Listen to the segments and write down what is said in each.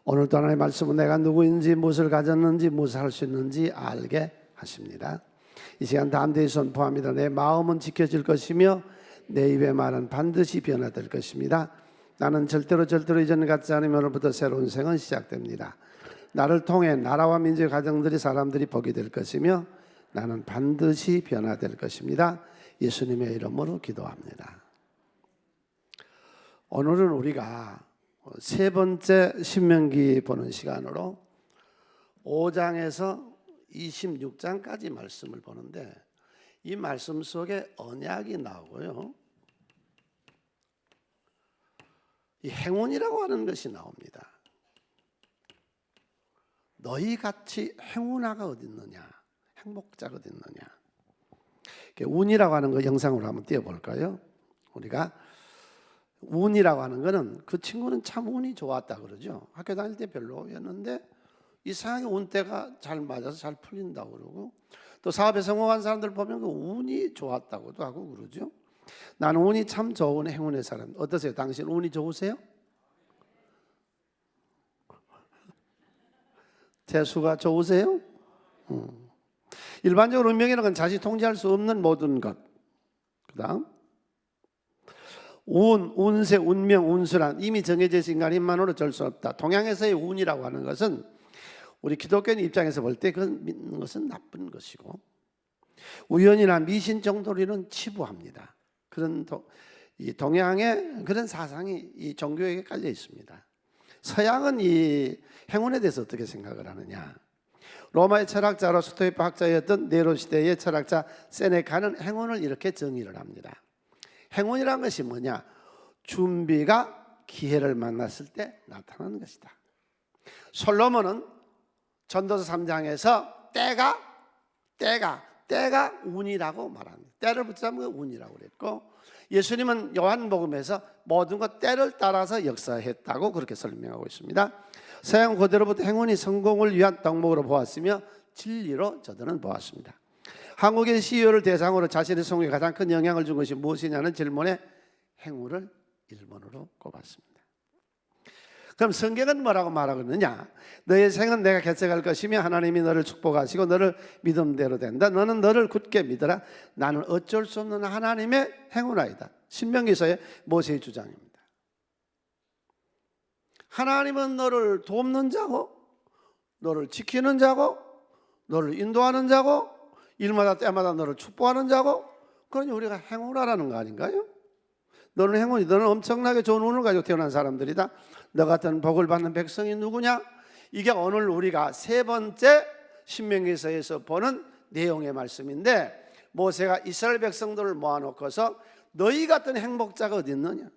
오늘도 하나님의 말씀은 내가 누구인지, 무엇을 가졌는지, 무엇을 할 수 있는지 알게 하십니다. 이 시간 담대히 선포합니다. 내 마음은 지켜질 것이며 내 입의 말은 반드시 변화될 것입니다. 나는 절대로 이전 같지 않으면 오늘부터 새로운 생은 시작됩니다. 나를 통해 나라와 민족, 가정들이, 사람들이 복이 될 것이며 나는 반드시 변화될 것입니다. 예수님의 이름으로 기도합니다. 오늘은 우리가 세 번째 신명기 보는 시간으로 5장에서 26장까지 말씀을 보는데, 이 말씀 속에 언약이 나오고요, 이 행운이라고 하는 것이 나옵니다. 너희같이 행운아가 어디 있느냐, 행복자가 어디 있느냐. 운이라고 하는 거 영상으로 한번 띄워볼까요? 우리가 운이라고 하는 거는, 그 친구는 참 운이 좋았다 그러죠. 학교 다닐 때 별로였는데 이상하게 운때가 잘 맞아서 잘 풀린다고 그러고, 또 사업에 성공한 사람들 보면 그 운이 좋았다고도 하고 그러죠. 나는 운이 참 좋은 행운의 사람. 어떠세요? 당신 운이 좋으세요? 재수가 좋으세요? 일반적으로 운명이라는 건 자신이 통제할 수 없는 모든 것. 그 다음 운, 운세, 운명, 운수란 이미 정해져 있는 인간 힘만으로 절 수 없다. 동양에서의 운이라고 하는 것은 우리 기독교인 입장에서 볼 때 그 믿는 것은 나쁜 것이고, 우연이나 미신 정도로는 치부합니다. 그런 이 동양의 그런 사상이 이 종교에게 깔려 있습니다. 서양은 이 행운에 대해서 어떻게 생각을 하느냐? 로마의 철학자로 스토이파 학자였던 네로 시대의 철학자 세네카는 행운을 이렇게 정의를 합니다. 행운이란 것이 뭐냐? 준비가 기회를 만났을 때 나타나는 것이다. 솔로몬은 전도서 3장에서 때가 운이라고 말합니다. 때를 붙잡으면 운이라고 그랬고, 예수님은 요한복음에서 모든 것 때를 따라서 역사했다고 그렇게 설명하고 있습니다. 서양 고대로부터 행운이 성공을 위한 덕목으로 보았으며 진리로 저들은 보았습니다. 한국의 CEO를 대상으로 자신의 성공에 가장 큰 영향을 준 것이 무엇이냐는 질문에 행운을 1번으로 꼽았습니다. 그럼 성경은 뭐라고 말하고 있느냐? 너의 생은 내가 개척할 것이며 하나님이 너를 축복하시고 너를 믿음대로 된다. 너는 너를 굳게 믿어라. 나는 어쩔 수 없는 하나님의 행운아이다. 신명기서의 모세의 주장입니다. 하나님은 너를 돕는 자고, 너를 지키는 자고, 너를 인도하는 자고, 일마다 때마다 너를 축복하는 자고, 그러니 우리가 행운하라는 거 아닌가요? 너는 행운이, 너는 엄청나게 좋은 운을 가지고 태어난 사람들이다. 너 같은 복을 받는 백성이 누구냐? 이게 오늘 우리가 세 번째 신명기서에서 보는 내용의 말씀인데, 모세가 이스라엘 백성들을 모아놓고서 너희 같은 행복자가 어디 있느냐?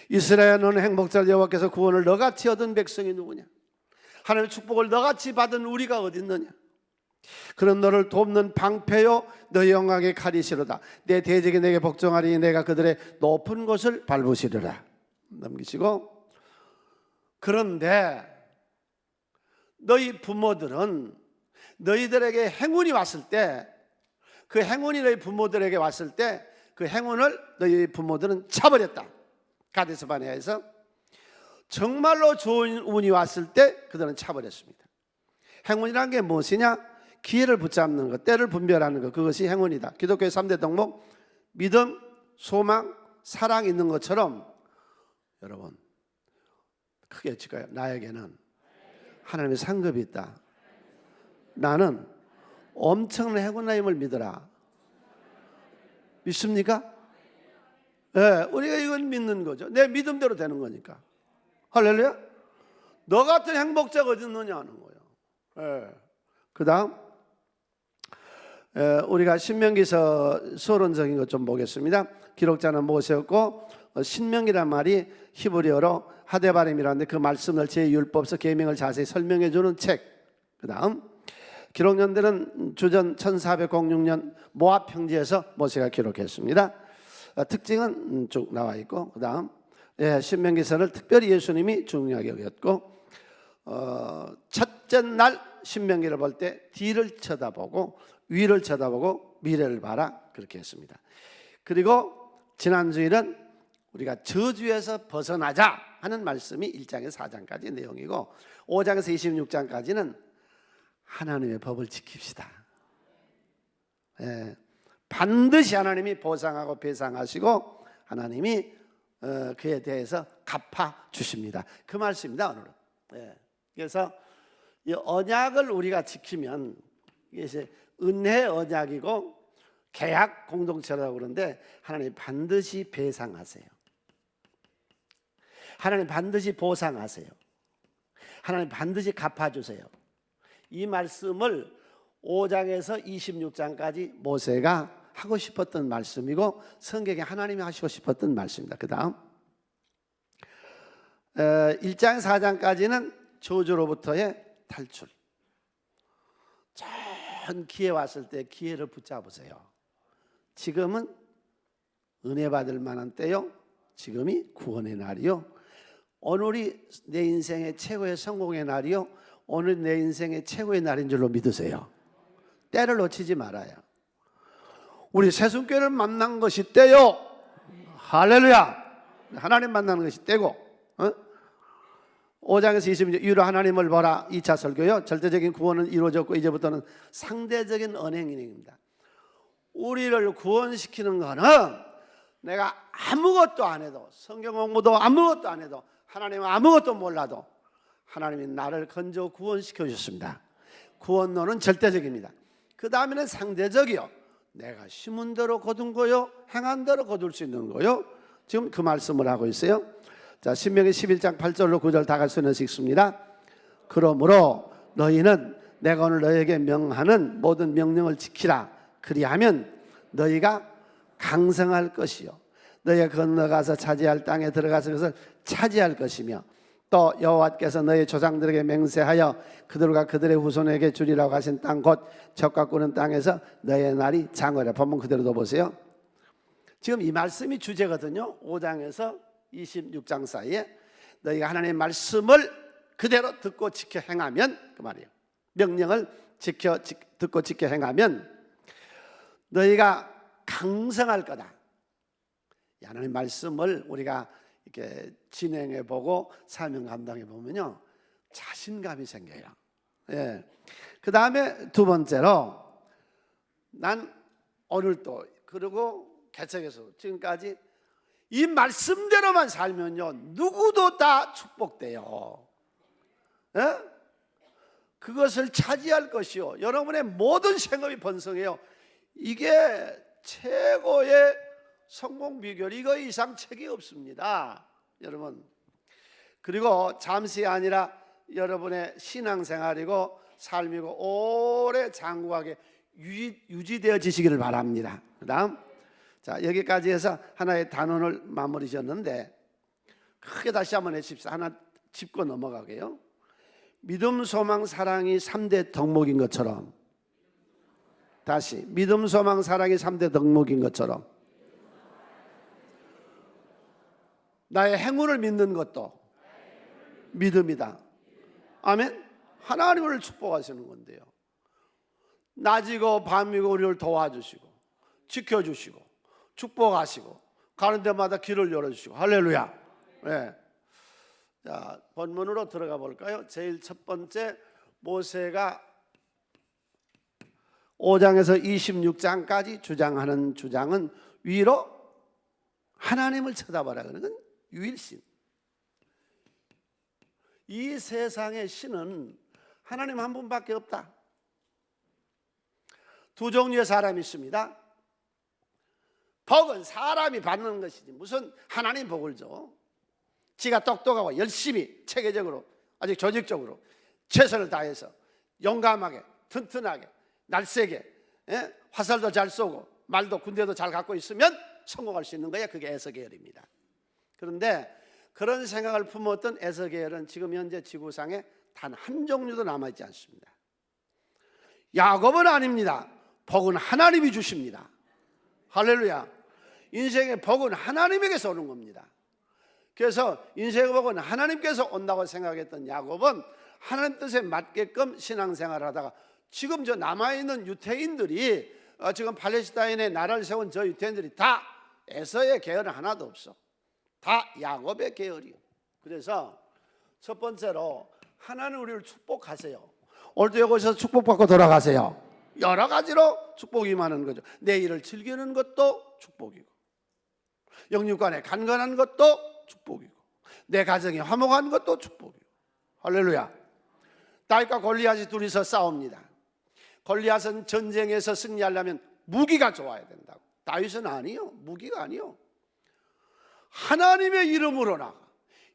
이스라엘, 너는 행복자, 여호와께서 구원을 너같이 얻은 백성이 누구냐? 하나님의 축복을 너같이 받은 우리가 어디 있느냐? 그런 너를 돕는 방패요 너희 영광의 칼이시로다. 내 대적이 내게 복종하리니 내가 그들의 높은 곳을 밟으시리라. 넘기시고, 그런데 너희 부모들은 너희들에게 행운이 왔을 때, 그 행운이 너희 부모들에게 왔을 때 그 행운을 너희 부모들은 차버렸다. 가데스 바네아에서 정말로 좋은 운이 왔을 때 그들은 차버렸습니다. 행운이라는 게 무엇이냐? 기회를 붙잡는 것, 때를 분별하는 것, 그것이 행운이다. 기독교의 3대 덕목, 믿음, 소망, 사랑 있는 것처럼, 여러분 크게 외칠까요? 나에게는 하나님의 상급이 있다. 나는 엄청난 행운임을 믿어라. 믿습니까? 네, 우리가 이건 믿는 거죠. 내 믿음대로 되는 거니까. 할렐루야. 너 같은 행복자가 어디 있느냐 하는 거예요. 네. 그 다음 우리가 신명기서 서론적인 것 좀 보겠습니다. 기록자는 모세였고, 신명기란 말이 히브리어로 하데바림이라는데 그 말씀을 제 율법서 계명을 자세히 설명해 주는 책. 그 다음 기록년들은 주전 1406년 모압 평지에서 모세가 기록했습니다. 특징은 쭉 나와 있고, 그 다음 신명기서를 특별히 예수님이 중요하게 여겼고, 첫째 날 신명기를 볼 때 뒤를 쳐다보고 위를 쳐다보고 미래를 봐라, 그렇게 했습니다. 그리고 지난주일은 우리가 저주에서 벗어나자 하는 말씀이 1장에서 4장까지 내용이고 5장에서 26장까지는 하나님의 법을 지킵시다. 예, 반드시 하나님이 보상하고 배상하시고 하나님이 그에 대해서 갚아 주십니다. 그 말씀입니다 오늘은. 예, 그래서 이 언약을 우리가 지키면 이게 은혜 언약이고 계약 공동체라고 그러는데 하나님 반드시 배상하세요. 하나님 반드시 보상하세요. 하나님 반드시 갚아주세요. 이 말씀을 5장에서 26장까지 모세가 하고 싶었던 말씀이고 성경에 하나님이 하시고 싶었던 말씀입니다. 그 다음 1장 4장까지는 저주로부터의 탈출. 전 기회 왔을 때 기회를 붙잡으세요. 지금은 은혜 받을 만한 때요. 지금이 구원의 날이요. 오늘이 내 인생의 최고의 성공의 날이요. 오늘 내 인생의 최고의 날인 줄로 믿으세요. 때를 놓치지 말아요. 우리 새순교를 만난 것이 때요. 할렐루야. 하나님 만나는 것이 때고 5장에서 26절 이유로 하나님을 보라 2차 설교요. 절대적인 구원은 이루어졌고 이제부터는 상대적인 언행입니다. 우리를 구원시키는 것은 내가 아무것도 안 해도 성경 공부도 아무것도 안 해도 하나님은 아무것도 몰라도 하나님이 나를 건져 구원시켜 주셨습니다. 구원론은 절대적입니다. 그 다음에는 상대적이요. 내가 심은 대로 거둔 거요, 행한 대로 거둘 수 있는 거요. 지금 그 말씀을 하고 있어요. 자, 신명기 11장 8절로 9절 다 같이 읽습니다. 그러므로 너희는 내가 오늘 너희에게 명하는 모든 명령을 지키라. 그리하면 너희가 강성할 것이요 너희가 건너가서 차지할 땅에 들어가서 그것을 차지할 것이며 또 여호와께서 너희 조상들에게 맹세하여 그들과 그들의 후손에게 주리라고 하신 땅 곧 젖과 꿀은 땅에서 너희의 날이 장어라. 본문 그대로 보세요. 지금 이 말씀이 주제거든요. 5장에서 26장 사이에 너희가 하나님의 말씀을 그대로 듣고 지켜 행하면 그 말이에요. 명령을 듣고 지켜 행하면 너희가 강성할 거다. 하나님 말씀을 우리가 이렇게 진행해 보고 사명 감당해 보면요 자신감이 생겨요. 예. 그 다음에 두 번째로 난 오늘도 그리고 개척에서 지금까지 이 말씀대로만 살면요 누구도 다 축복돼요. 예? 그것을 차지할 것이요 여러분의 모든 생업이 번성해요. 이게 최고의 성공 비결, 이거 이상 책이 없습니다 여러분. 그리고 잠시 아니라 여러분의 신앙생활이고 삶이고 오래 장구하게 유지되어지시기를 바랍니다. 그 다음 자 여기까지 해서 하나의 단원을 마무리 지었는데 크게 다시 한번 해주십시오. 하나 짚고 넘어가게요. 믿음, 소망, 사랑이 3대 덕목인 것처럼 다시 믿음, 소망, 사랑이 3대 덕목인 것처럼 나의 행운을 믿는 것도 믿음이다. 아멘. 하나님을 축복하시는 건데요. 낮이고 밤이고 우리를 도와주시고 지켜주시고 축복하시고 가는 데마다 길을 열어주시고 할렐루야. 네. 자, 본문으로 들어가 볼까요? 제일 첫 번째 모세가 5장에서 26장까지 주장하는 주장은 위로 하나님을 쳐다보라 그러는 건 유일신. 이 세상의 신은 하나님 한 분밖에 없다. 두 종류의 사람이 있습니다. 복은 사람이 받는 것이지 무슨 하나님 복을 줘. 지가 똑똑하고 열심히 체계적으로 아직 조직적으로 최선을 다해서 용감하게 튼튼하게 날쌔게 화살도 잘 쏘고 말도 군대도 잘 갖고 있으면 성공할 수 있는 거야. 그게 에서계열입니다. 그런데 그런 생각을 품었던 에서계열은 지금 현재 지구상에 단 한 종류도 남아있지 않습니다. 야곱은 아닙니다. 복은 하나님이 주십니다. 할렐루야. 인생의 복은 하나님에게서 오는 겁니다. 그래서 인생의 복은 하나님께서 온다고 생각했던 야곱은 하나님 뜻에 맞게끔 신앙생활을 하다가 지금 저 남아있는 유태인들이 지금 팔레스타인에 나라를 세운 저 유태인들이 다 에서의 계열은 하나도 없어. 다 야곱의 계열이요. 그래서 첫 번째로 하나님 우리를 축복하세요. 오늘도 여기 오셔서 축복받고 돌아가세요. 여러 가지로 축복이 임하는 거죠. 내일을 즐기는 것도 축복이고, 영육간에 간건한 것도 축복이고, 내 가정이 화목한 것도 축복이고. 할렐루야. 다윗과 골리앗이 둘이서 싸웁니다. 골리앗은 전쟁에서 승리하려면 무기가 좋아야 된다고. 다윗은 아니요, 무기가 아니요, 하나님의 이름으로 나가.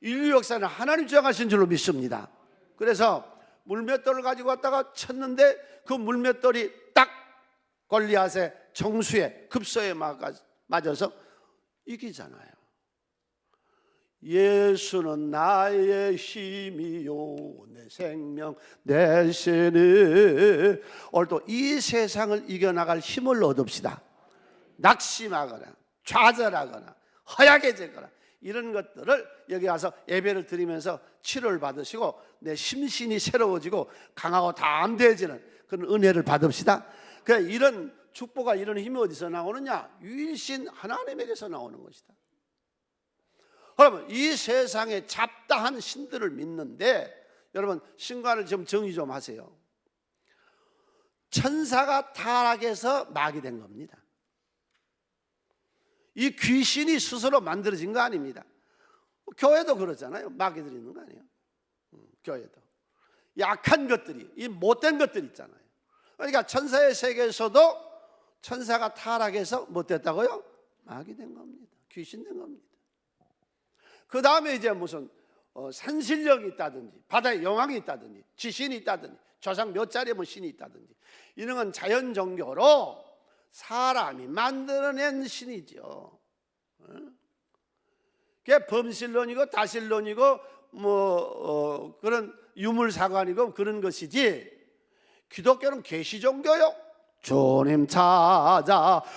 인류 역사는 하나님 주장하신 줄로 믿습니다. 그래서 물맷돌을 가지고 왔다가 쳤는데 그 물맷돌이 딱 골리앗의 정수에, 급소에 맞아서 이기잖아요. 예수는 나의 힘이요 내 생명 대신이. 오늘도 이 세상을 이겨나갈 힘을 얻읍시다. 낙심하거나 좌절하거나 허약해지거나 이런 것들을 여기 와서 예배를 드리면서 치료를 받으시고 내 심신이 새로워지고 강하고 담대해지는 그런 은혜를 받읍시다. 그러니까 이런 축복과 이런 힘이 어디서 나오느냐? 유일신 하나님에게서 나오는 것이다. 그러면 이 세상에 잡다한 신들을 믿는데, 여러분 신관을 좀 정리 좀 하세요. 천사가 타락해서 마귀 된 겁니다. 이 귀신이 스스로 만들어진 거 아닙니다. 교회도 그렇잖아요. 마귀들이 있는 거 아니에요? 교회도 약한 것들이, 이 못된 것들이 있잖아요. 그러니까 천사의 세계에서도 천사가 타락해서 못됐다고요? 마귀 된 겁니다. 귀신 된 겁니다. 그 다음에 이제 무슨 산신령이 있다든지 바다에 여왕이 있다든지 지신이 있다든지 조상 몇 자리에 뭐 신이 있다든지 이런 건 자연 종교로 사람이 만들어낸 신이죠. 그게 범신론이고 다신론이고 그런 유물사관이고 그런 것이지, 기독교는 계시 종교요. 주님 찾아오셨네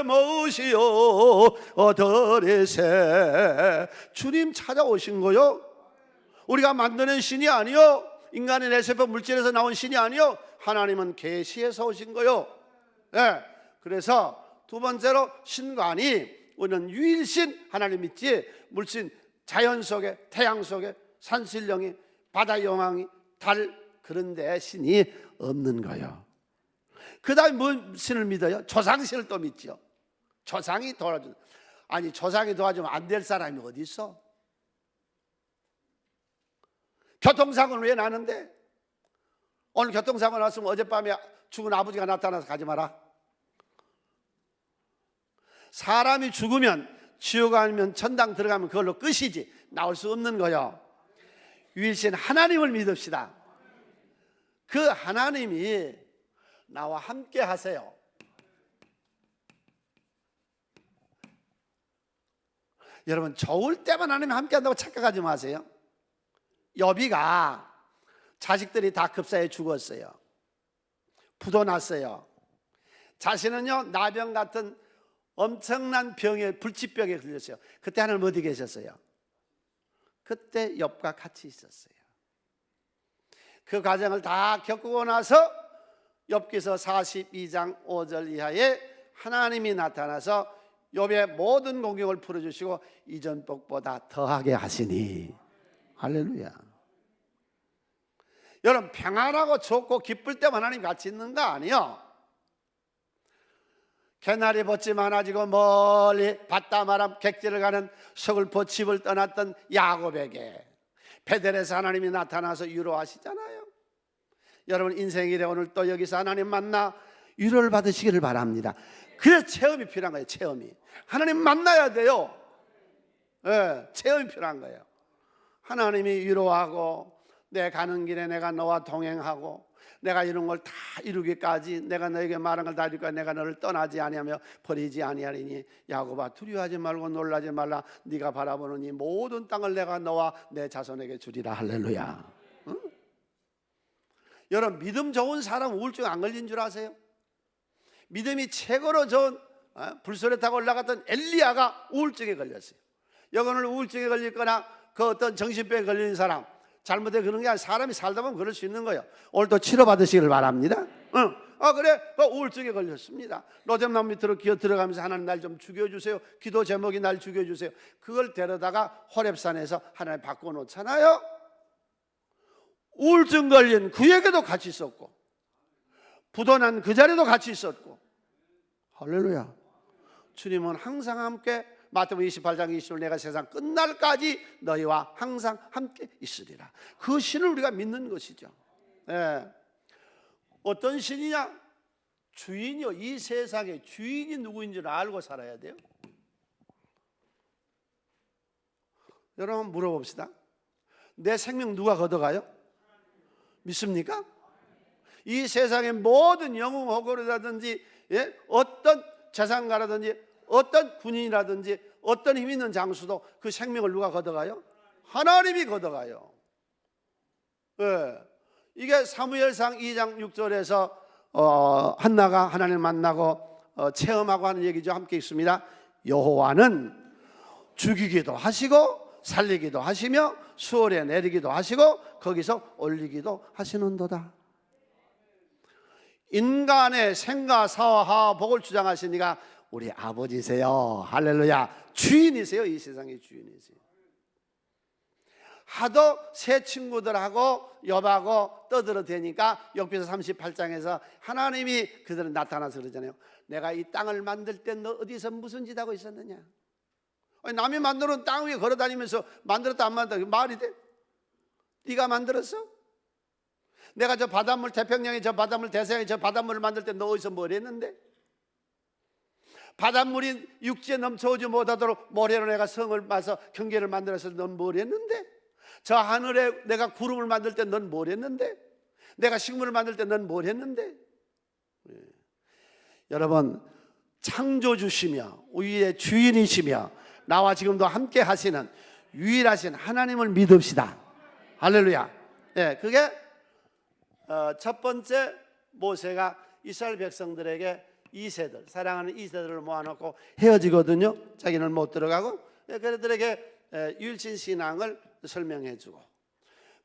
모시오 들으세. 주님 찾아오신 거요. 우리가 만드는 신이 아니요, 인간의 내세포 물질에서 나온 신이 아니요, 하나님은 계시에서 오신 거요. 네. 그래서 두 번째로 신관이 우리는 유일신 하나님 믿지, 물신 자연 속에 태양 속에 산신령이 바다 여왕이 달 그런 데 신이 없는 거예요. 그 다음에 뭔 신을 믿어요? 조상신을 또 믿죠. 조상이 도와주는. 아니 조상이 도와주면 안 될 사람이 어디 있어? 교통사고는 왜 나는데? 오늘 교통사고 났으면 어젯밤에 죽은 아버지가 나타나서 가지 마라. 사람이 죽으면 지옥 아니면 천당 들어가면 그걸로 끝이지 나올 수 없는 거요. 유일신 하나님을 믿읍시다. 그 하나님이 나와 함께 하세요. 여러분 좋을 때만 하나님 함께 한다고 착각하지 마세요. 여비가 자식들이 다 급사에 죽었어요. 부도 났어요. 자신은요 나병 같은 엄청난 병에, 불치병에 걸렸어요. 그때 하나님 어디 계셨어요? 그때 욥과 같이 있었어요. 그 과정을 다 겪고 나서 욥기서 42장 5절 이하에 하나님이 나타나서 욥의 모든 공경을 풀어주시고 이전 복보다 더하게 하시니. 할렐루야. 여러분 평안하고 좋고 기쁠 때만 하나님 같이 있는 거 아니요. 개나리 봇이 많아지고 멀리 바다마람 객지를 가는 서글포 집을 떠났던 야곱에게 베델에서 하나님이 나타나서 위로하시잖아요. 여러분 인생이래 오늘 또 여기서 하나님 만나 위로를 받으시기를 바랍니다. 그래서 체험이 필요한 거예요. 체험이 하나님 만나야 돼요. 네, 체험이 필요한 거예요. 하나님이 위로하고 내 가는 길에 내가 너와 동행하고 내가 이런 걸 다 이루기까지 내가 너에게 말한 걸 다 이루니까 내가 너를 떠나지 아니하며 버리지 아니하리니 야곱아 두려워하지 말고 놀라지 말라. 네가 바라보는 이 모든 땅을 내가 너와 내 자손에게 주리라. 할렐루야. 응? 여러분 믿음 좋은 사람 우울증 안 걸린 줄 아세요? 믿음이 최고로 좋은 불소리 타고 올라갔던 엘리야가 우울증에 걸렸어요. 여러분 우울증에 걸리거나 그 어떤 정신병에 걸린 사람 잘못해 그런 게 아니라 사람이 살다 보면 그럴 수 있는 거예요. 오늘도 치료받으시길 바랍니다. 그래, 우울증에 걸렸습니다. 로뎀나무 밑으로 기어 들어가면서 하나님 날 좀 죽여주세요. 기도 제목이 날 죽여주세요. 그걸 데려다가 호렙산에서 하나님 바꿔놓잖아요. 우울증 걸린 그에게도 같이 있었고, 부도난 그 자리도 같이 있었고. 할렐루야. 주님은 항상 함께, 마태복음 28장 20절, 내가 세상 끝날까지 너희와 항상 함께 있으리라. 그 신을 우리가 믿는 것이죠. 예. 어떤 신이냐? 주인이요. 이 세상의 주인이 누구인지를 알고 살아야 돼요. 여러분 물어봅시다. 내 생명 누가 걷어가요? 믿습니까? 이 세상의 모든 영웅 호거라든지, 예? 어떤 재산가라든지, 어떤 군인이라든지, 어떤 힘 있는 장수도 그 생명을 누가 걷어가요? 하나님이 걷어가요. 예. 이게 사무엘상 2장 6절에서 한나가 하나님을 만나고 체험하고 하는 얘기죠. 함께 있습니다. 여호와는 죽이기도 하시고 살리기도 하시며 수월에 내리기도 하시고 거기서 올리기도 하시는도다. 인간의 생과 사와 하와 복을 주장하시니가 우리 아버지세요. 할렐루야. 주인이세요. 이 세상의 주인이세요. 하도 새 친구들하고 욥하고 떠들어대니까 욥기서 38장에서 하나님이 그들은 나타나서 그러잖아요. 내가 이 땅을 만들 때 너 어디서 무슨 짓 하고 있었느냐? 아니, 남이 만들어놓은 땅 위에 걸어다니면서 만들었다 안 만들었다 말이 돼? 네가 만들었어? 내가 저 바닷물 태평양에 저 바닷물 대서양에 저 바닷물을 만들 때 너 어디서 뭘 했는데? 바닷물이 육지에 넘쳐오지 못하도록 모래로 내가 성을 마서 경계를 만들어서 넌 뭘 했는데? 저 하늘에 내가 구름을 만들 때 넌 뭘 했는데? 내가 식물을 만들 때 넌 뭘 했는데? 예. 여러분, 창조주시며 우리의 주인이시며 나와 지금도 함께 하시는 유일하신 하나님을 믿읍시다. 할렐루야. 예, 그게 첫 번째, 모세가 이스라엘 백성들에게 2세들, 사랑하는 2세들을 모아놓고 헤어지거든요. 자기는 못 들어가고. 그들에게 유일신 신앙을 설명해 주고,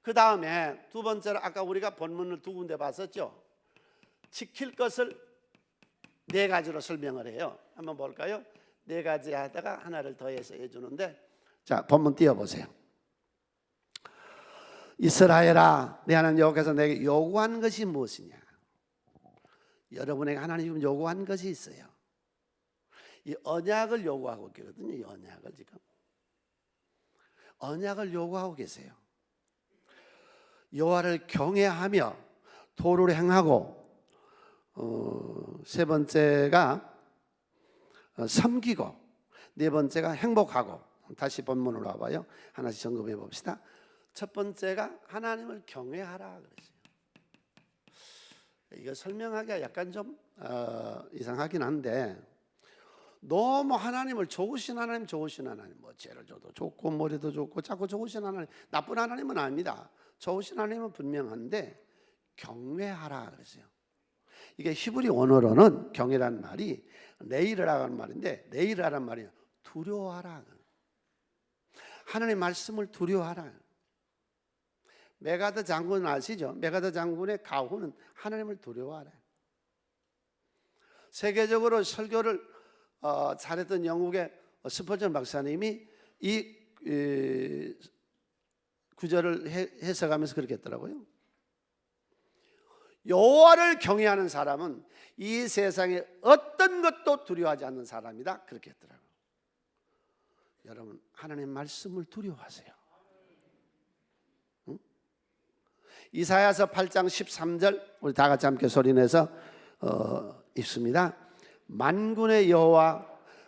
그 다음에 두 번째로 아까 우리가 본문을 두 군데 봤었죠. 지킬 것을 네 가지로 설명을 해요. 한번 볼까요? 네 가지 하다가 하나를 더해서 해주는데, 자, 본문 띄워보세요. 이스라엘아, 내 하나님 여호와께서 내게 요구한 것이 무엇이냐? 여러분에게 하나님 지금 요구한 것이 있어요. 이 언약을 요구하고 있거든요. 이 언약을 지금 언약을 요구하고 계세요. 여호와를 경외하며 도를 행하고, 세 번째가 섬기고, 네 번째가 행복하고. 다시 본문으로 와봐요. 하나씩 점검해 봅시다. 첫 번째가 하나님을 경외하라 그랬어요. 이거 설명하기가 약간 좀 이상하긴 한데, 너무 하나님을 좋으신 하나님, 좋으신 하나님, 뭐 죄를 줘도 좋고 머리도 좋고 자꾸 좋으신 하나님, 나쁜 하나님은 아닙니다. 좋으신 하나님은 분명한데 경외하라 그랬어요. 이게 히브리 원어로는 경외라는 말이 레이르라는 말인데, 레이르라는 말이 두려워하라. 하나님의 말씀을 두려워하라. 메가더 장군 아시죠? 메가더 장군의 가훈은 하나님을 두려워하라. 세계적으로 설교를 잘했던 영국의 스퍼전 박사님이 이 구절을 해석하면서 그렇게 했더라고요. 여호와를 경외하는 사람은 이 세상에 어떤 것도 두려워하지 않는 사람이다. 그렇게 했더라고요. 여러분, 하나님의 말씀을 두려워하세요. 응? 이사야서 8장 13절 우리 다 같이 함께 소리내서 읽습니다. 만군의 여호와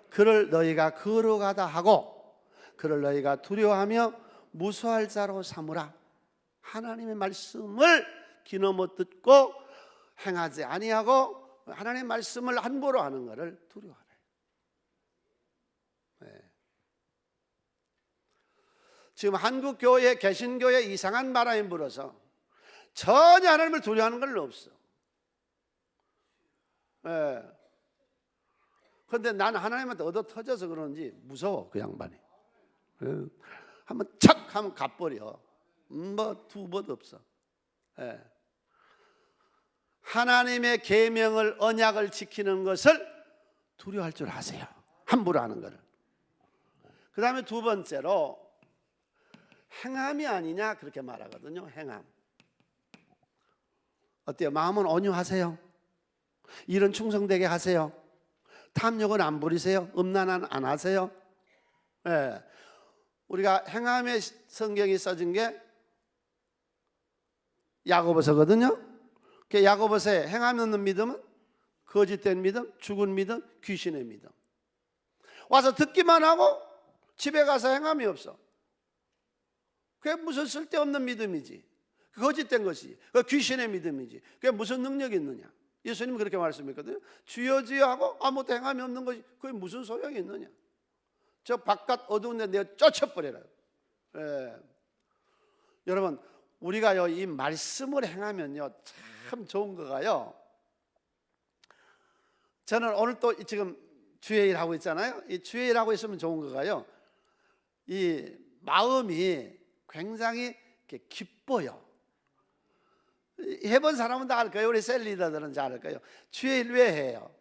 그를 너희가 거룩하다 하고 그를 너희가 두려워하며 무수할 자로 삼으라. 하나님의 말씀을 귀넘어 듣고 행하지 아니하고 하나님의 말씀을 함부로 하는 것을 두려워하라. 네. 지금 한국 교회, 개신교회 이상한 바람이 불어서 전혀 하나님을 두려워하는 건 없어. 네. 그런데 나는 하나님한테 얻어 터져서 그런지 무서워, 그 양반이. 네. 한번 척 하면 가버려. 뭐 두 번 없어. 네. 하나님의 계명을 언약을 지키는 것을 두려워할 줄 아세요. 함부로 하는 것을. 그 다음에 두 번째로 행함이 아니냐 그렇게 말하거든요. 행함. 어때요? 마음은 온유하세요? 일은 충성되게 하세요? 탐욕은 안 부리세요? 음란한 안 하세요? 예. 우리가 행함의 성경이 써진 게 야고보서거든요. 그 야고보서에 행함이 없는 믿음은 거짓된 믿음, 죽은 믿음, 귀신의 믿음. 와서 듣기만 하고 집에 가서 행함이 없어. 그게 무슨 쓸데없는 믿음이지. 거짓된 것이지. 그 귀신의 믿음이지. 그게 무슨 능력이 있느냐. 예수님은 그렇게 말씀했거든요. 주여 주여 하고 아무것도 행함이 없는 것이 그게 무슨 소용이 있느냐. 저 바깥 어두운 데 내가 쫓아버려라. 예. 여러분 우리가요 이 말씀을 행하면요 참 좋은 거가요. 저는 오늘 또 지금 주일을 하고 있잖아요. 이 주일 하고 있으면 좋은 거가요. 이 마음이 굉장히 이렇게 기뻐요. 해본 사람은 다 알 거예요. 우리 셀 리더들은 잘 알 거예요. 주일 왜 해요?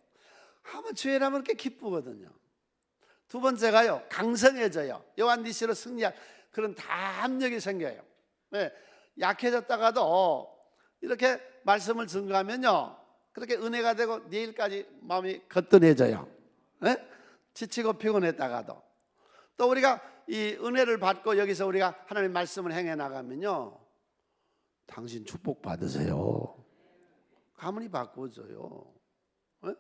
한번 주일 하면 이렇게 기쁘거든요. 두 번째가요 강성해져요. 요한디시로 승리할 그런 담력이 생겨요. 네, 약해졌다가도 이렇게 말씀을 증거하면요 그렇게 은혜가 되고 내일까지 마음이 거뜬해져요. 네? 지치고 피곤했다가도 또 우리가 이 은혜를 받고 여기서 우리가 하나님의 말씀을 행해 나가면요 당신 축복 받으세요. 가문이 바꿔져요. 네?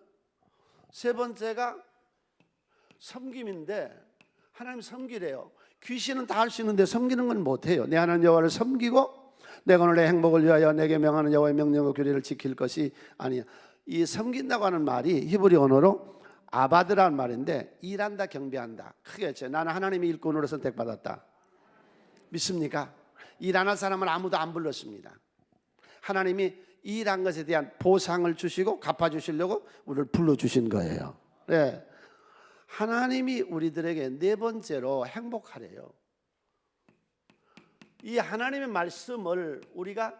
세 번째가 섬김인데 하나님 섬기래요. 귀신은 다 할 수 있는데 섬기는 건 못해요. 내 하나님 여호와를 섬기고 내가 오늘 내 행복을 위하여 내게 명하는 여호와의 명령과 규례를 지킬 것이 아니야. 이 섬긴다고 하는 말이 히브리 언어로 아바드라는 말인데 일한다 경배한다. 크게 했죠. 나는 하나님의 일꾼으로 선택받았다. 믿습니까? 일하는 사람은 아무도 안 불렀습니다. 하나님이 일한 것에 대한 보상을 주시고 갚아주시려고 우리를 불러주신 거예요. 네. 하나님이 우리들에게 네 번째로 행복하래요. 이 하나님의 말씀을 우리가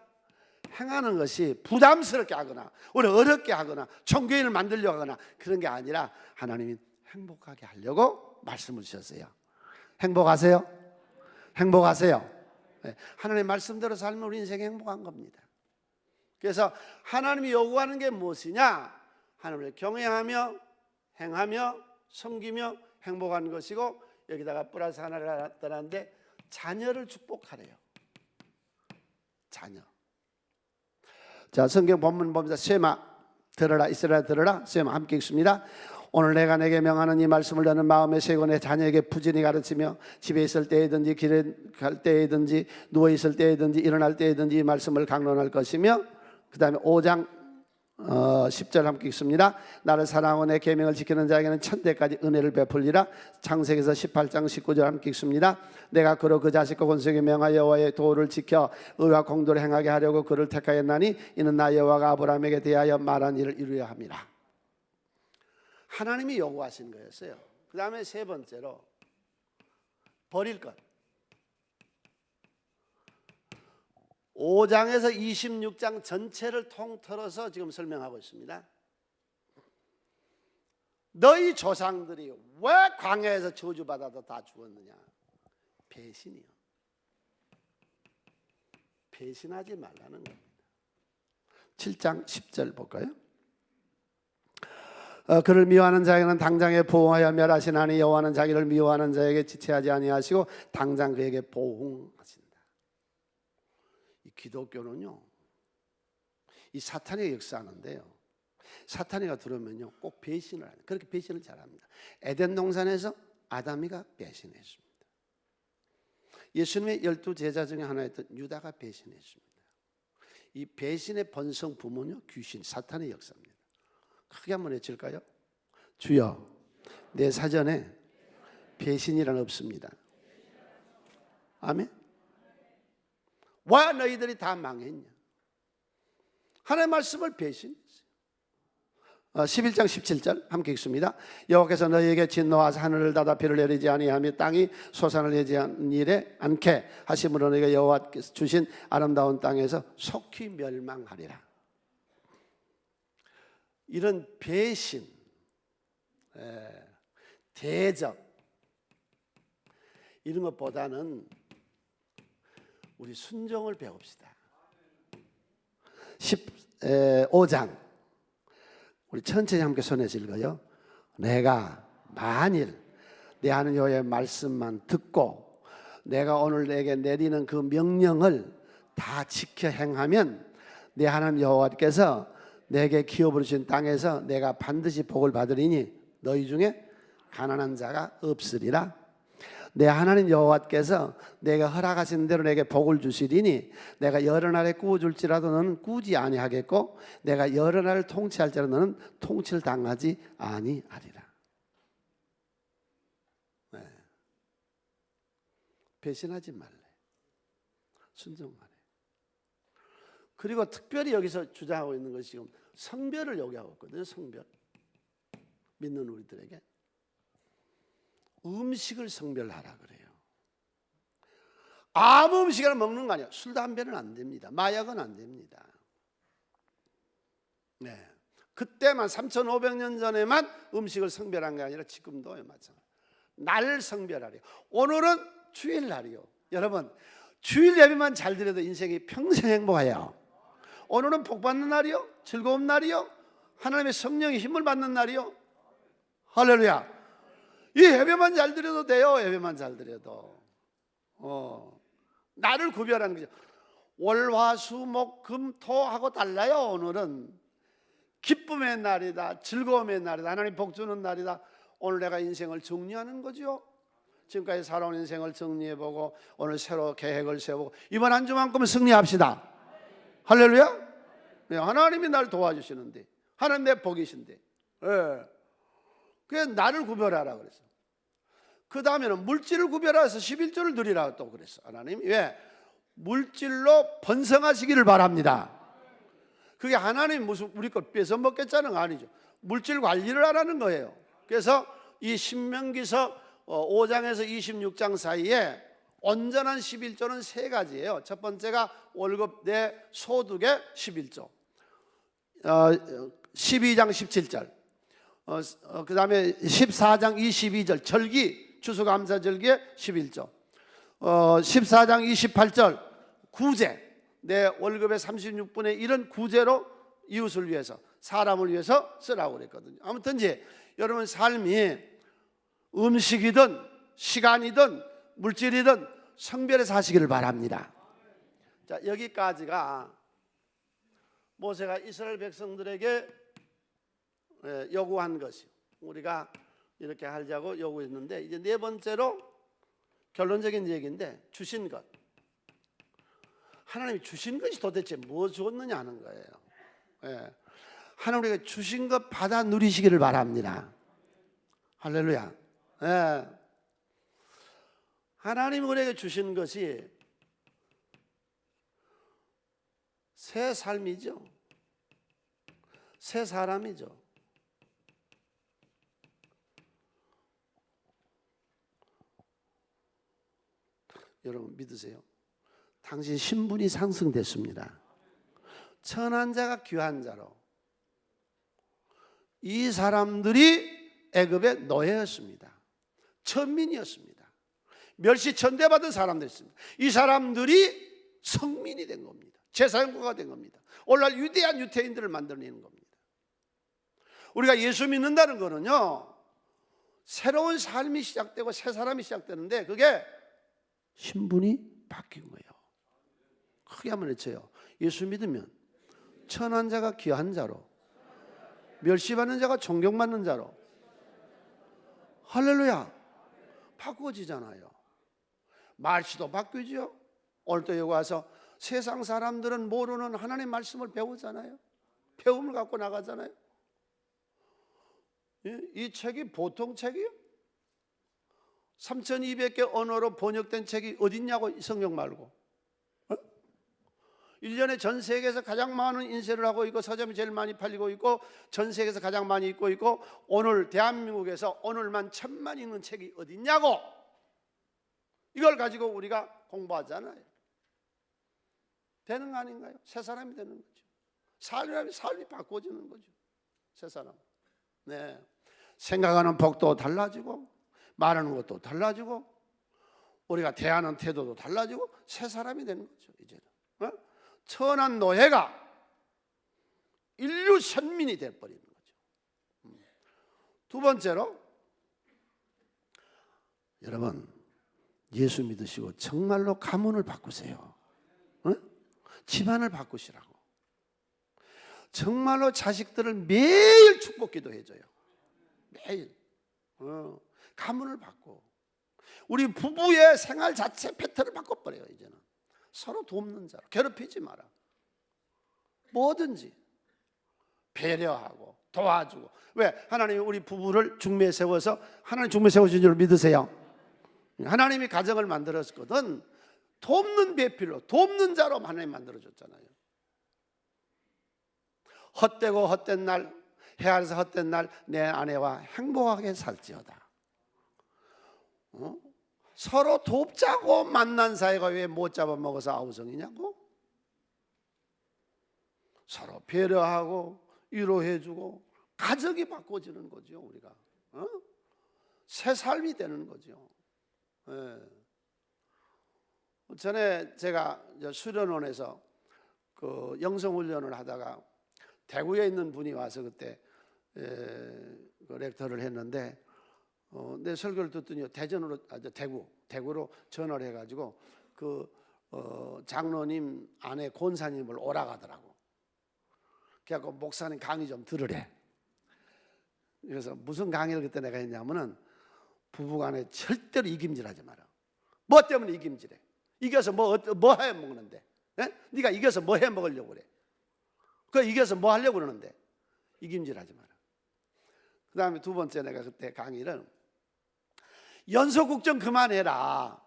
행하는 것이 부담스럽게 하거나 우리 어렵게 하거나 종교인을 만들려고 하거나 그런 게 아니라 하나님이 행복하게 하려고 말씀을 주셨어요. 행복하세요? 행복하세요? 네. 하나님의 말씀대로 살면 우리 인생이 행복한 겁니다. 그래서 하나님이 요구하는 게 무엇이냐? 하나님을 경외하며 행하며 섬기며 행복한 것이고 여기다가 플러스 하나를 따라하는데 자녀를 축복하래요. 자녀. 자, 성경 본문 봅니다. 쉐마 들어라 이스라엘 들어라. 쉐마 함께 읽습니다. 오늘 내가 내게 명하는 이 말씀을 너는 마음에 새고 내 자녀에게 부지런히 가르치며 집에 있을 때이든지 길에 갈 때이든지 누워 있을 때이든지 일어날 때이든지 이 말씀을 강론할 것이며 그 다음에 5장 10절 함께 읽습니다. 나를 사랑하고 내 계명을 지키는 자에게는 천대까지 은혜를 베풀리라. 창세기에서 18장 19절 함께 읽습니다. 내가 그로 그 자식과 권속에 명하여 여호와의 도를 지켜 의와 공도를 행하게 하려고 그를 택하였나니 이는 나 여호와가 아브라함에게 대하여 말한 일을 이루려 함이라. 하나님이 요구하신 거였어요. 그 다음에 세 번째로 버릴 것. 5장에서 26장 전체를 통틀어서 지금 설명하고 있습니다. 너희 조상들이 왜 광야에서 저주받아도 다 죽었느냐? 배신이요. 배신하지 말라는 겁니다. 7장 10절 볼까요? 그를 미워하는 자에게는 당장에 보응하여 멸하시나니 여호와는 자기를 미워하는 자에게 지체하지 아니하시고 당장 그에게 보응하신다. 이 기독교는요, 이 사탄이 역사하는데요, 사탄이가 들어오면요 꼭 배신을 해요. 그렇게 배신을 잘합니다. 에덴 동산에서 아담이가 배신했습니다. 예수님의 12제자 중에 하나였던 유다가 배신했습니다. 이 배신의 번성 부모는요 귀신, 사탄의 역사입니다. 크게 한번 외칠까요? 주여, 내 사전에 배신이란 없습니다. 아멘. 왜 너희들이 다 망했냐? 하나님의 말씀을 배신했어요. 11장 17절 함께 읽습니다. 여호와께서 너희에게 진노하사 하늘을 닫아 비를 내리지 아니하며 땅이 소산을 내지 않게 하심으로 너희가 여호와께서 주신 아름다운 땅에서 속히 멸망하리라. 이런 배신, 대적 이런 것보다는 우리 순종을 배웁시다. 15장 우리 천천히 함께 손에서 읽어요. 내가 만일 내 하나님 여호와의 말씀만 듣고 내가 오늘 내게 내리는 그 명령을 다 지켜 행하면 내 하나님 여호와께서 내게 기업으로 주신 땅에서 내가 반드시 복을 받으리니 너희 중에 가난한 자가 없으리라. 내 하나님 여호와께서 내가 허락하신 대로 내게 복을 주시리니 내가 여러 날에 꾸어줄지라도 너는 꾸지 아니하겠고 내가 여러 날을 통치할지라도 너는 통치를 당하지 아니하리라. 배신하지 말래. 순종하래. 그리고 특별히 여기서 주장하고 있는 것이 지금 성별을 요구하고 있거든요. 성별. 믿는 우리들에게 음식을 성별하라 그래요. 아무 음식이나 먹는 거 아니야. 술, 담배는 안 됩니다. 마약은 안 됩니다. 네. 그때만 3,500년 전에만 음식을 성별한 게 아니라 지금도 마찬가지. 날 성별하래요. 오늘은 주일날이요. 여러분, 주일 예배만 잘 드려도 인생이 평생 행복해요. 오늘은 복 받는 날이요, 즐거운 날이요, 하나님의 성령의 힘을 받는 날이요. 할렐루야. 이 예배만 잘 드려도 돼요. 예배만 잘 드려도. 나를 구별하는 거죠. 월, 화, 수, 목, 금, 토하고 달라요. 오늘은 기쁨의 날이다, 즐거움의 날이다, 하나님 복 주는 날이다. 오늘 내가 인생을 정리하는 거죠. 지금까지 살아온 인생을 정리해보고 오늘 새로 계획을 세우고 이번 한 주만큼은 승리합시다. 할렐루야. 네, 하나님이 날 도와주시는데 하나님 내 복이신데, 그래서 나를 구별하라 그랬어. 그 다음에는 물질을 구별해서 11조를 드리라고 또 그랬어. 하나님이 왜? 물질로 번성하시기를 바랍니다. 그게 하나님 무슨 우리 것 뺏어 먹겠다는 거 아니죠. 물질 관리를 하라는 거예요. 그래서 이 신명기서 5장에서 26장 사이에 온전한 11조는 세 가지예요. 첫 번째가 월급 내 소득의 11조, 12장 17절, 그 다음에 14장 22절 절기, 추수감사절기의 11조, 14장 28절 구제, 내 월급의 36분의 1은 구제로 이웃을 위해서, 사람을 위해서 쓰라고 그랬거든요. 아무튼지 여러분 삶이 음식이든 시간이든 물질이든 성별해서 하시기를 바랍니다. 자, 여기까지가 모세가 이스라엘 백성들에게 요구한 것이, 우리가 이렇게 하자고 요구했는데, 이제 네 번째로 결론적인 얘기인데, 주신 것. 하나님이 주신 것이 도대체 뭐 주었느냐 하는 거예요. 하나님 우리가 주신 것 받아 누리시기를 바랍니다. 할렐루야. 하나님 우리에게 주신 것이 새 삶이죠. 새 사람이죠. 여러분 믿으세요? 당신 신분이 상승됐습니다. 천한 자가 귀한 자로. 이 사람들이 애굽의 노예였습니다. 천민이었습니다. 멸시천대받은 사람들이었습니다. 이 사람들이 성민이 된 겁니다. 제사장국가 된 겁니다. 오늘날 위대한 유태인들을 만들어내는 겁니다. 우리가 예수 믿는다는 거는요, 새로운 삶이 시작되고 새 사람이 시작되는데, 그게 신분이 바뀐 거예요. 크게 한번 외쳐요. 예수 믿으면 천한 자가 귀한 자로, 멸시받는 자가 존경받는 자로. 할렐루야. 바꾸어지잖아요. 말씨도 바뀌죠. 오늘도 여기 와서 세상 사람들은 모르는 하나님의 말씀을 배우잖아요. 배움을 갖고 나가잖아요. 이 책이 보통 책이요? 3,200개 언어로 번역된 책이 어딨냐고, 성경 말고. 1년에 전 세계에서 가장 많은 인쇄를 하고 있고 서점이 제일 많이 팔리고 있고 전 세계에서 가장 많이 읽고 있고 오늘 대한민국에서 오늘만 1,000만 읽는 책이 어딨냐고. 이걸 가지고 우리가 공부하잖아요. 되는 거 아닌가요? 새 사람이 되는 거죠. 삶이 바꿔지는 거죠. 세 사람. 네. 생각하는 폭도 달라지고 말하는 것도 달라지고 우리가 대하는 태도도 달라지고 새 사람이 되는 거죠. 이제는 천한 노예가 인류 선민이 되어버리는 거죠. 두 번째로 여러분 예수 믿으시고 정말로 가문을 바꾸세요. 집안을 바꾸시라고. 정말로 자식들을 매일 축복 기도해줘요. 매일 가문을 바꿔. 우리 부부의 생활 자체 패턴을 바꿔버려요. 이제는 서로 돕는 자로, 괴롭히지 마라. 뭐든지 배려하고 도와주고. 왜? 하나님이 우리 부부를 중매에 세워서 하나님 중매에 세워준 줄 믿으세요? 하나님이 가정을 만들었거든. 돕는 배필로, 돕는 자로 하나님 만들어줬잖아요. 헛되고 헛된 날, 해 아래서 헛된 날 내 아내와 행복하게 살지어다. 서로 돕자고 만난 사이가 왜 못 잡아먹어서 아우성이냐고? 서로 배려하고 위로해주고 가정이 바꿔지는 거죠. 우리가 새 삶이 되는 거죠. 전에 제가 수련원에서 그 영성훈련을 하다가 대구에 있는 분이 와서 그때 그 렉터를 했는데 내 설교를 듣더니 대전으로 대구로 전화를 해가지고 그 장로님 아내 권사님을 오라가더라고. 그래갖고 목사님 강의 좀 들으래. 그래서 무슨 강의를 그때 내가 했냐면은 부부간에 절대로 이김질하지 마라. 뭐 때문에 이김질해? 이겨서 뭐 해 먹는데? 네가 이겨서 뭐 해 먹으려고 그래? 그 이겨서 뭐 하려고 그러는데? 이김질하지 마라. 그 다음에 두 번째 내가 그때 강의를 연속 좀 그만해라.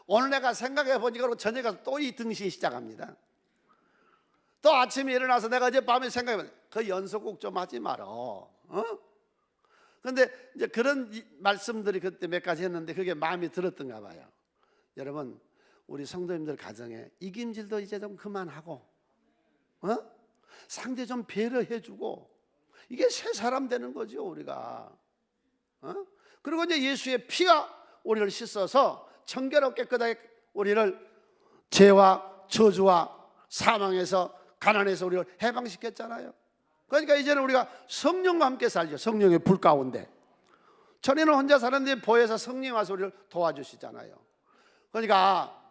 오늘 내가 생각해 보니까 저녁에 가서 또 이 등신 시작합니다. 또 아침에 일어나서 내가 어젯밤에 생각해 보니까 그 연속곡 좀 하지 마라. 그런데 이제 그런 말씀들이 그때 몇 가지 했는데 그게 마음에 들었던가 봐요. 여러분 우리 성도님들 가정에 이김질도 이제 좀 그만하고 상대 좀 배려해주고 이게 새 사람 되는 거죠 우리가. 그리고 이제 예수의 피가 우리를 씻어서 청결하고 깨끗하게 우리를 죄와 저주와 사망에서 가난에서 우리를 해방시켰잖아요. 그러니까 이제는 우리가 성령과 함께 살죠. 성령의 불 가운데. 전에는 혼자 사는데 보혜사 성령이 와서 우리를 도와주시잖아요. 그러니까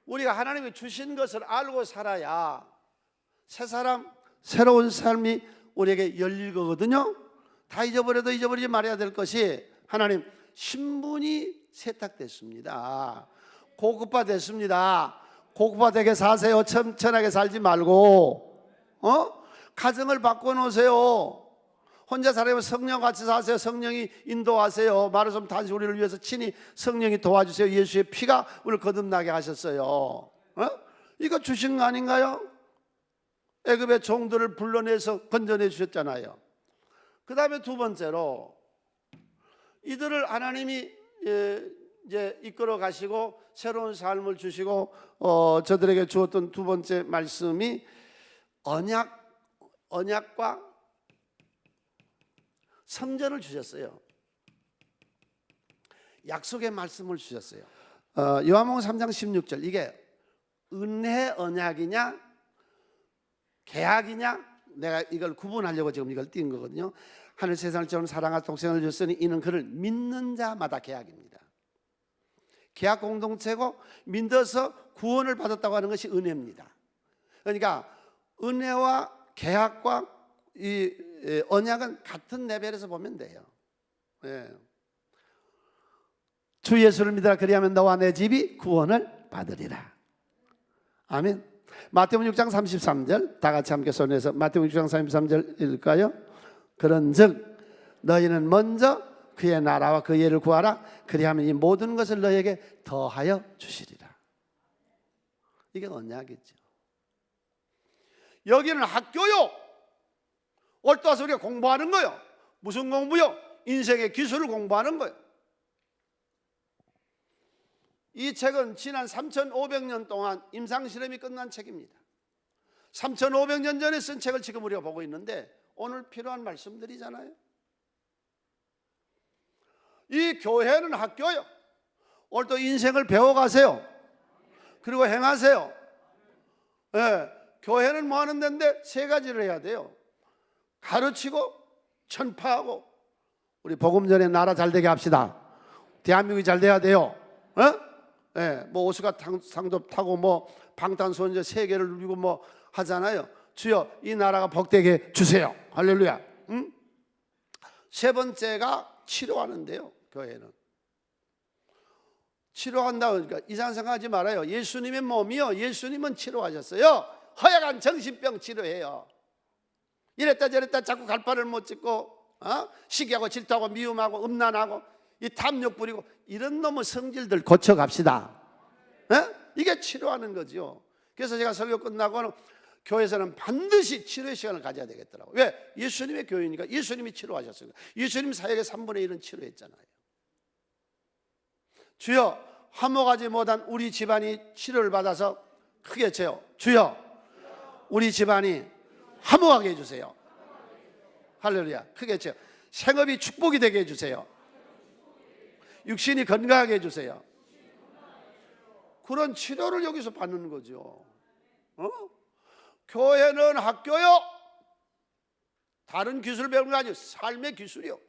우리가 하나님이 주신 것을 알고 살아야 새 사람, 새로운 삶이 우리에게 열릴 거거든요. 다 잊어버려도 잊어버리지 말아야 될 것이 하나님 신분이 세탁됐습니다. 고급화 됐습니다. 고급화되게 사세요. 천천하게 살지 말고 가정을 바꿔놓으세요. 혼자 살아면 성령같이 사세요. 성령이 인도하세요. 말하자면 단지 우리를 위해서 친히 성령이 도와주세요. 예수의 피가 우리를 거듭나게 하셨어요. 이거 주신 거 아닌가요? 애굽의 종들을 불러내서 건져내 주셨잖아요. 그 다음에 두 번째로 이들을 하나님이 이제 이끌어 가시고 새로운 삶을 주시고 저들에게 주었던 두 번째 말씀이 언약과 성전을 주셨어요. 약속의 말씀을 주셨어요. 요한복음 3장 16절 이게 은혜 언약이냐 계약이냐 내가 이걸 구분하려고 지금 이걸 띈 거거든요. 하늘 세상을 처음 사랑하사 독생을 줬으니 이는 그를 믿는 자마다 계약입니다. 계약 공동체고 믿어서 구원을 받았다고 하는 것이 은혜입니다. 그러니까 은혜와 계약과 이 언약은 같은 레벨에서 보면 돼요. 주 예수를 믿으라 그리하면 너와 내 집이 구원을 받으리라. 아멘. 마태복음 6장 33절 다 같이 함께 손에서 마태복음 6장 33절 읽을까요? 그런즉 너희는 먼저 그의 나라와 그의 의를 구하라. 그리하면 이 모든 것을 너희에게 더하여 주시리라. 이게 언약이죠. 여기는 학교요. 올 때 와서 우리가 공부하는 거요. 무슨 공부요? 인생의 기술을 공부하는 거요. 이 책은 지난 3,500년 동안 임상실험이 끝난 책입니다. 3,500년 전에 쓴 책을 지금 우리가 보고 있는데 오늘 필요한 말씀들이잖아요. 이 교회는 학교요. 오늘도 인생을 배워가세요. 그리고 행하세요. 예, 교회는 뭐 하는 데인데 세 가지를 해야 돼요. 가르치고 전파하고, 우리 복음 전에 나라 잘 되게 합시다. 대한민국이 잘 돼야 돼요. 예, 뭐 오스카 상도 타고 뭐 방탄소년단 세계를 누리고 뭐 하잖아요. 주여 이 나라가 복되게 주세요. 할렐루야. 세 번째가 치료하는데요. 교회는 치료한다. 그러니까 이상한 생각하지 말아요. 예수님의 몸이요, 예수님은 치료하셨어요. 허약한 정신병 치료해요. 이랬다 저랬다 자꾸 갈 바를 못 찍고, 시기하고 질투하고 미움하고 음란하고 이 탐욕 부리고 이런 놈의 성질들 고쳐갑시다. 이게 치료하는 거죠. 그래서 제가 설교 끝나고는 교회에서는 반드시 치료의 시간을 가져야 되겠더라고요. 왜? 예수님의 교회니까. 예수님이 치료하셨습니다. 예수님 사역의 3분의 1은 치료했잖아요. 주여, 화목하지 못한 우리 집안이 치료를 받아서 크게 외쳐요. 주여, 우리 집안이 화목하게 해주세요. 할렐루야. 크게 외쳐요. 생업이 축복이 되게 해주세요. 육신이 건강하게 해주세요. 그런 치료를 여기서 받는 거죠. 교회는 학교요. 다른 기술 배우는 거 아니에요. 삶의 기술이요.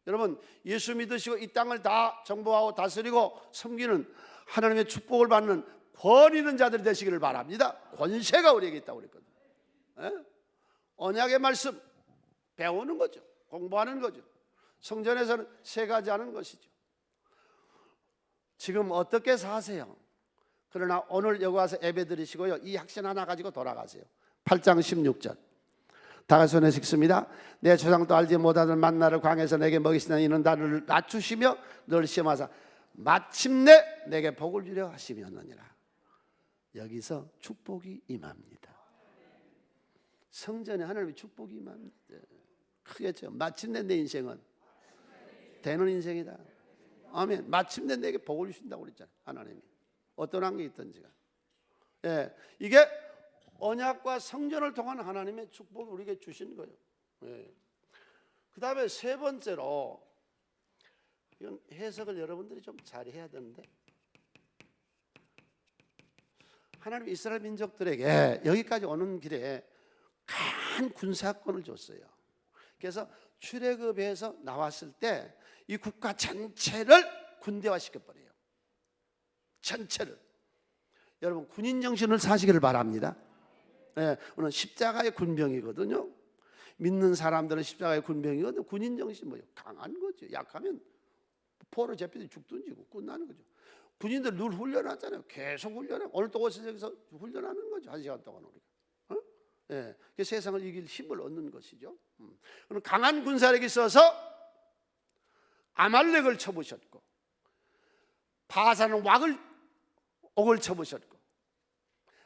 여러분, 예수 믿으시고 이 땅을 다 정복하고 다스리고 섬기는 하나님의 축복을 받는 권 있는 자들이 되시기를 바랍니다. 권세가 우리에게 있다고 그랬거든요. 언약의 말씀 배우는 거죠. 공부하는 거죠. 성전에서는 세 가지 하는 것이죠. 지금 어떻게 사세요? 그러나 오늘 여기 와서 예배 드리시고요, 이 학신 하나 가지고 돌아가세요. 8장 16절 다 같이 손에 읽습니다. 내 조상도 알지 못하던 만나를 광에서 내게 먹이시는 이는 나를 낮추시며 널 시험하사 마침내 내게 복을 주려 하시면느니라. 여기서 축복이 임합니다. 성전에 하나님의 축복이 임합니다. 크겠죠. 마침내 내 인생은 되는 인생이다. 아멘. 마침내 내게 복을 주신다고 그랬잖아요. 하나님이 어떤 한게 있든지가. 예, 이게 언약과 성전을 통한 하나님의 축복을 우리에게 주신 거예요. 예. 그 다음에 세 번째로, 이건 해석을 여러분들이 좀 잘 해야 되는데, 하나님 이스라엘 민족들에게 여기까지 오는 길에 큰 군사권을 줬어요. 그래서 출애굽에서 나왔을 때 이 국가 전체를 군대화 시켜버려요. 전체를. 여러분, 군인 정신을 사시기를 바랍니다. 예, 오늘 십자가의 군병이거든요. 믿는 사람들은 십자가의 군병이거든요. 군인 정신 뭐예요? 강한 거죠. 약하면 포로 잡혀서 죽든지 끝나는 거죠. 군인들 늘 훈련하잖아요. 계속 훈련해. 오늘 또 오셔서 훈련하는 거죠. 1시간 동안 우리가. 예, 그 세상을 이길 힘을 얻는 것이죠. 그럼 강한 군사력이 있어서 아말렉을 쳐부셨고, 바산은 옥을 쳐부셨고,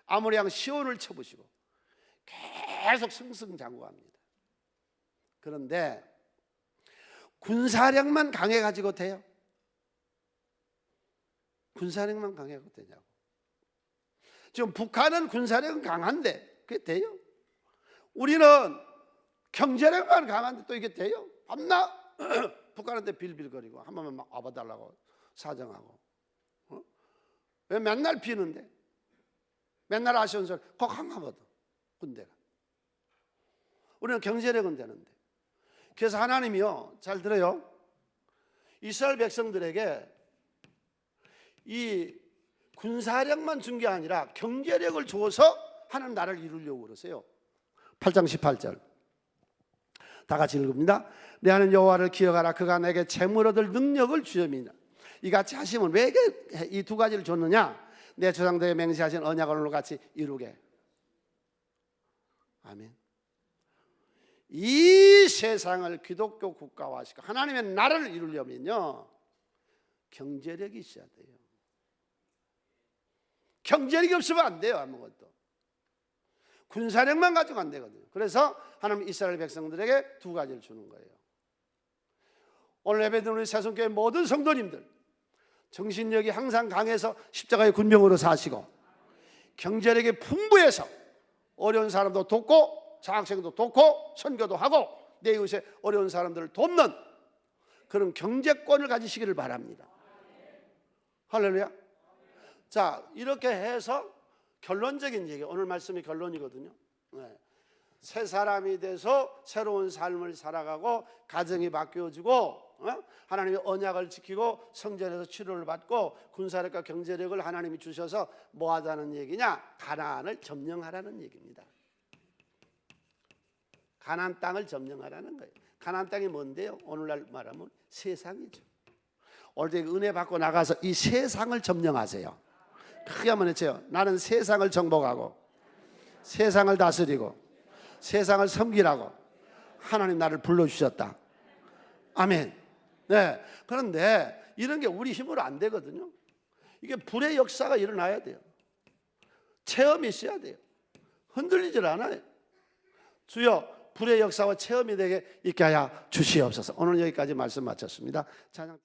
아모리 왕 시온을 쳐부시고 계속 승승장구합니다. 그런데 군사력만 강해가지고 돼요? 군사력만 강해가지고 되냐고. 지금 북한은 군사력은 강한데 그게 돼요? 우리는 경제력만 강한데 또 이게 돼요? 밤낮 북한한테 빌빌거리고 한 번만 막 와봐달라고 사정하고, 왜 맨날 비는데? 맨날 아쉬운 소리 꼭 강하거든 군대가. 우리는 경제력은 되는데. 그래서 하나님이요, 잘 들어요, 이스라엘 백성들에게 이 군사력만 준 게 아니라 경제력을 줘서 하나님 나라를 이루려고 그러세요. 8장 18절 다 같이 읽습니다. 내 하나님 여호와를 기억하라. 그가 내게 재물 얻을 능력을 주셨느니라. 이같이 하시면 왜 이 두 가지를 줬느냐? 내 조상들에게 맹세하신 언약을 오늘 같이 이루게. 아멘. 이 세상을 기독교 국가화시키고 하나님의 나라를 이루려면요, 경제력이 있어야 돼요. 경제력이 없으면 안 돼요. 아무것도. 군사력만 가지고 안 되거든요. 그래서 하나님 이스라엘 백성들에게 두 가지를 주는 거예요. 오늘 예배드리는 우리 새송교회 모든 성도님들, 정신력이 항상 강해서 십자가의 군병으로 사시고, 경제력이 풍부해서 어려운 사람도 돕고 장학생도 돕고 선교도 하고 내 이웃에 어려운 사람들을 돕는 그런 경제권을 가지시기를 바랍니다. 할렐루야. 자, 이렇게 해서 결론적인 얘기, 오늘 말씀이 결론이거든요. 네. 새 사람이 돼서 새로운 삶을 살아가고 가정이 바뀌어지고 하나님의 언약을 지키고 성전에서 치료를 받고 군사력과 경제력을 하나님이 주셔서 뭐 하자는 얘기냐? 가나안을 점령하라는 얘기입니다. 가나안 땅을 점령하라는 거예요. 가나안 땅이 뭔데요? 오늘날 말하면 세상이죠. 오늘 은혜 받고 나가서 이 세상을 점령하세요. 크게 한번 해줘요. 나는 세상을 정복하고 세상을 다스리고 세상을 섬기라고 하나님 나를 불러주셨다. 아멘. 네. 그런데 이런 게 우리 힘으로 안 되거든요. 이게 불의 역사가 일어나야 돼요. 체험이 있어야 돼요. 흔들리질 않아요. 주여 불의 역사와 체험이 되게 있게 하여 주시옵소서. 오늘 여기까지 말씀 마쳤습니다. 찬양